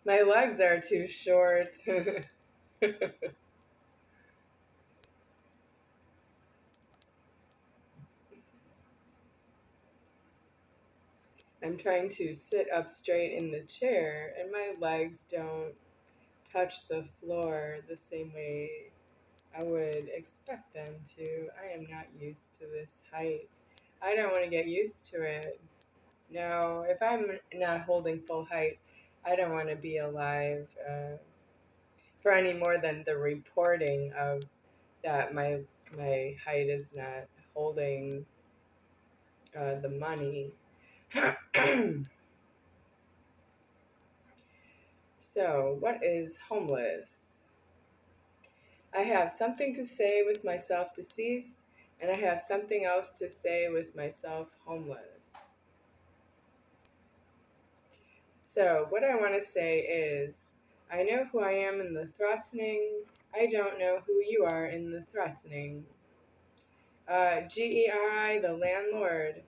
My legs are too short. I'm trying to sit up straight in the chair, and my legs don't touch the floor the same way I would expect them to. I am not used to this height. I don't want to get used to it. No, if I'm not holding full height, I don't want to be alive for any more than the reporting of that my height is not holding the money. So, what is homeless? I have something to say with myself deceased, and I have something else to say with myself homeless. So, what I want to say is, I know who I am in the threatening. I don't know who you are in the threatening. GERI, the landlord.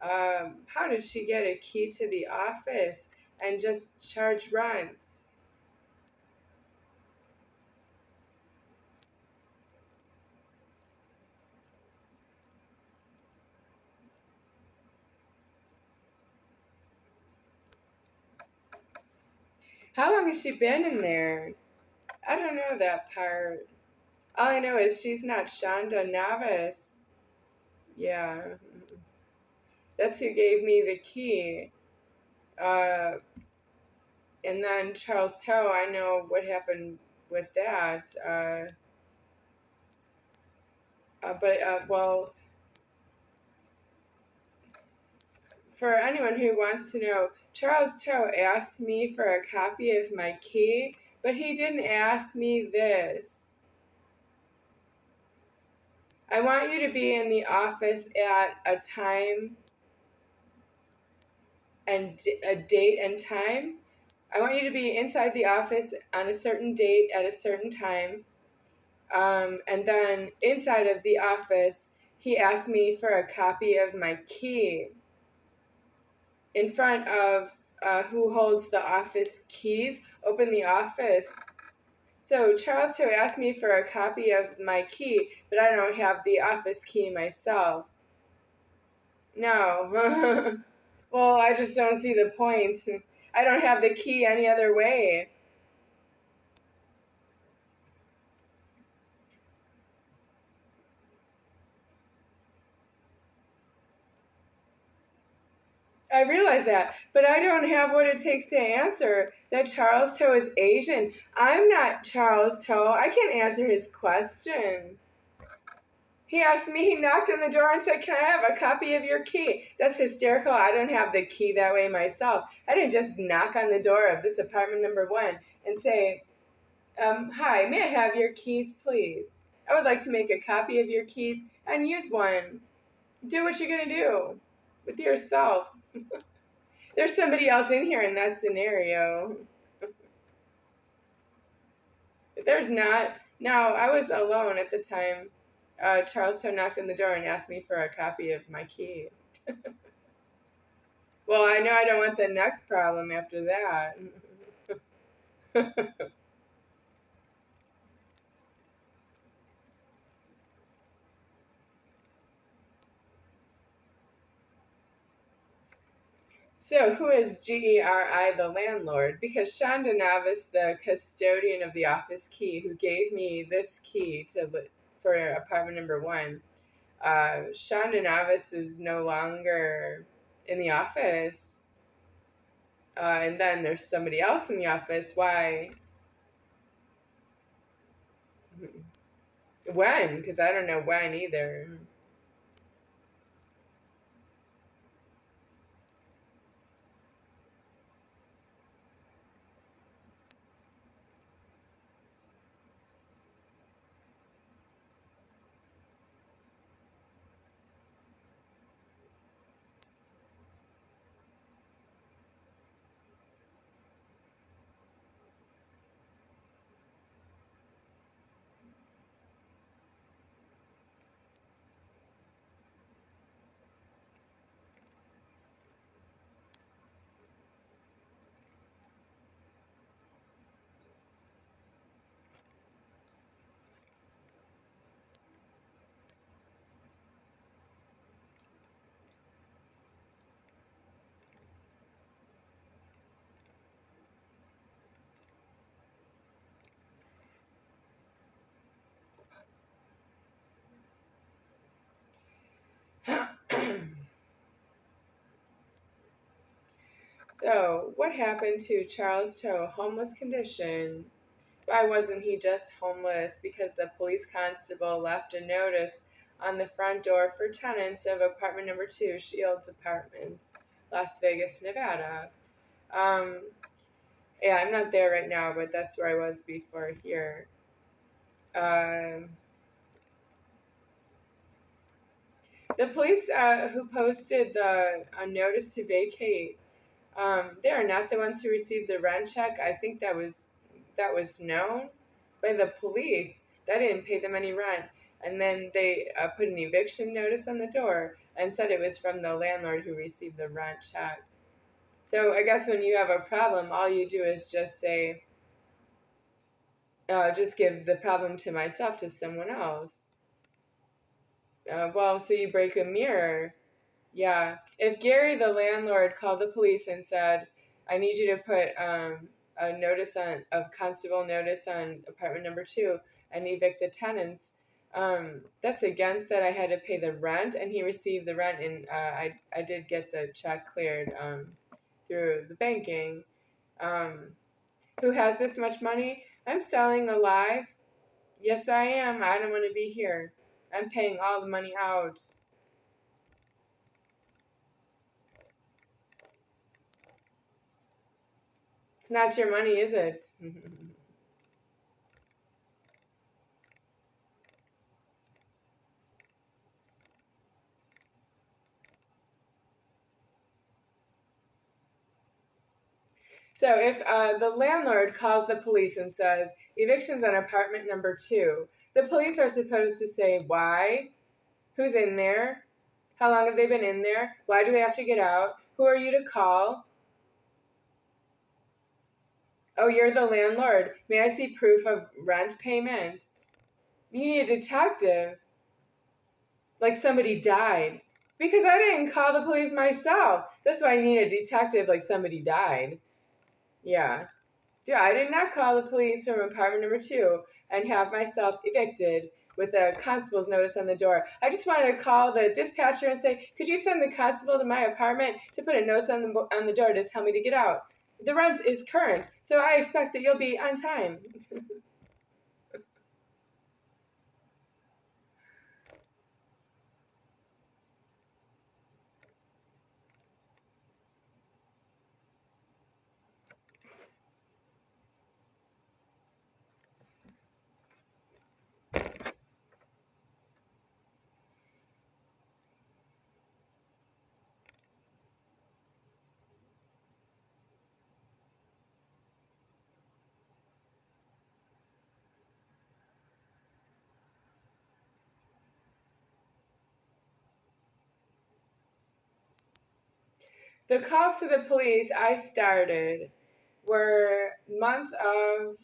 How did she get a key to the office and just charge rent? How long has she been in there? I don't know that part. All I know is she's not Shonda Navas. Yeah, that's who gave me the key. Uh, and then Charles Toe, I know what happened with that. Well, for anyone who wants to know, Charles Toe asked me for a copy of my key, but he didn't ask me this. I want you to be in the office at a time and a date and time. I want you to be inside the office on a certain date at a certain time. And then inside of the office, he asked me for a copy of my key in front of who holds the office keys. Open the office. So Charles Toe asked me for a copy of my key, but I don't have the office key myself. No. Well, I just don't see the point. I don't have the key any other way. I realize that, but I don't have what it takes to answer that Charles Toe is Asian. I'm not Charles Toe. I can't answer his question. He asked me, he knocked on the door and said, "Can I have a copy of your key?" That's hysterical. I don't have the key that way myself. I didn't just knock on the door of this apartment number 1 and say, "Hi, may I have your keys, please? I would like to make a copy of your keys and use one." Do what you're going to do with yourself. There's somebody else in here in that scenario. There's not. No, I was alone at the time. Charleston knocked on the door and asked me for a copy of my key. Well, I know I don't want the next problem after that. So, who is GERI, the landlord? Because Shonda Navis, the custodian of the office key, who gave me this key for apartment number 1, Shonda Navis is no longer in the office. And then there's somebody else in the office. Why? When? Because I don't know when either. So, what happened to Charles Toe? Homeless condition. Why wasn't he just homeless? Because the police constable left a notice on the front door for tenants of apartment number 2, Shields Apartments, Las Vegas, Nevada. Um, yeah, I'm not there right now, but that's where I was before here. Um, the police who posted the notice to vacate, they are not the ones who received the rent check. I think that was known by the police. They didn't pay them any rent, and then they put an eviction notice on the door and said it was from the landlord who received the rent check. So I guess when you have a problem, all you do is just say, just give the problem to myself, to someone else. Well, so you break a mirror. Yeah. If Gary, the landlord, called the police and said, I need you to put a notice on, of constable notice on apartment number 2 and evict the tenants, that's against that. I had to pay the rent, and he received the rent, and I did get the check cleared through the banking. Um, who has this much money? I'm selling alive. Yes, I am. I don't want to be here. I'm paying all the money out. It's not your money, is it? So if the landlord calls the police and says, eviction's on apartment number 2, the police are supposed to say why, who's in there, how long have they been in there, why do they have to get out, who are you to call? Oh, you're the landlord. May I see proof of rent payment? You need a detective. Like somebody died. Because I didn't call the police myself. That's why I need a detective, like somebody died. Yeah. Dude, I did not call the police from apartment number 2 and have myself evicted with a constable's notice on the door. I just wanted to call the dispatcher and say, could you send the constable to my apartment to put a notice on the door to tell me to get out? The rent is current, so I expect that you'll be on time. The calls to the police I started were month of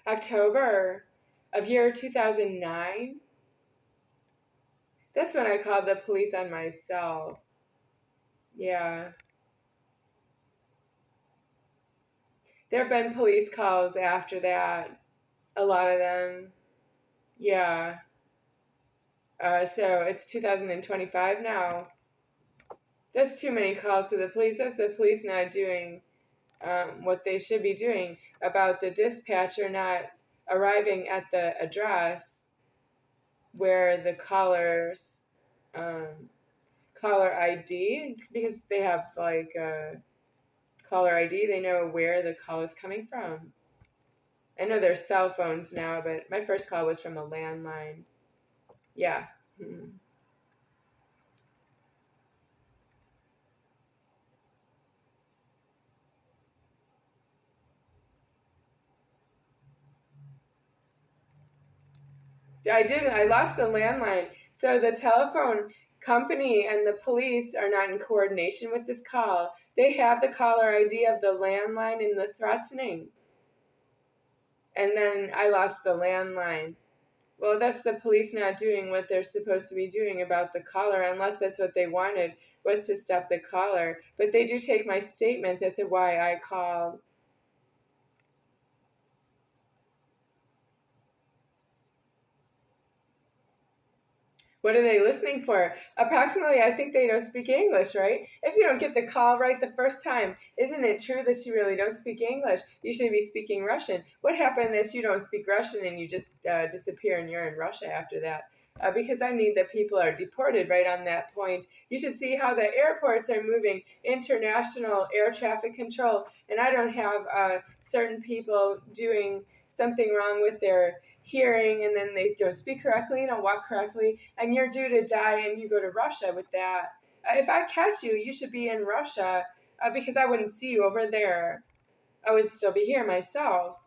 October of year 2009. That's when I called the police on myself. Yeah. There have been police calls after that. A lot of them. Yeah. So it's 2025 now. That's too many calls to the police. That's the police not doing what they should be doing about the dispatcher not arriving at the address where the caller ID, because they have like caller ID, they know where the call is coming from. I know there's cell phones now, but my first call was from a landline. Yeah. Mm-hmm. I didn't. I lost the landline. So the telephone company and the police are not in coordination with this call. They have the caller ID of the landline and the threatening. And then I lost the landline. Well, that's the police not doing what they're supposed to be doing about the caller, unless that's what they wanted, was to stop the caller. But they do take my statements as to why I called. What are they listening for? Approximately, I think they don't speak English, right? If you don't get the call right the first time, isn't it true that you really don't speak English? You should be speaking Russian. What happened that you don't speak Russian and you just disappear and you're in Russia after that? Because I need that people are deported right on that point. You should see how the airports are moving, international air traffic control, and I don't have certain people doing something wrong with their hearing and then they don't speak correctly and don't walk correctly and you're due to die and you go to Russia with that. If I catch you, you should be in Russia because I wouldn't see you over there. I would still be here myself.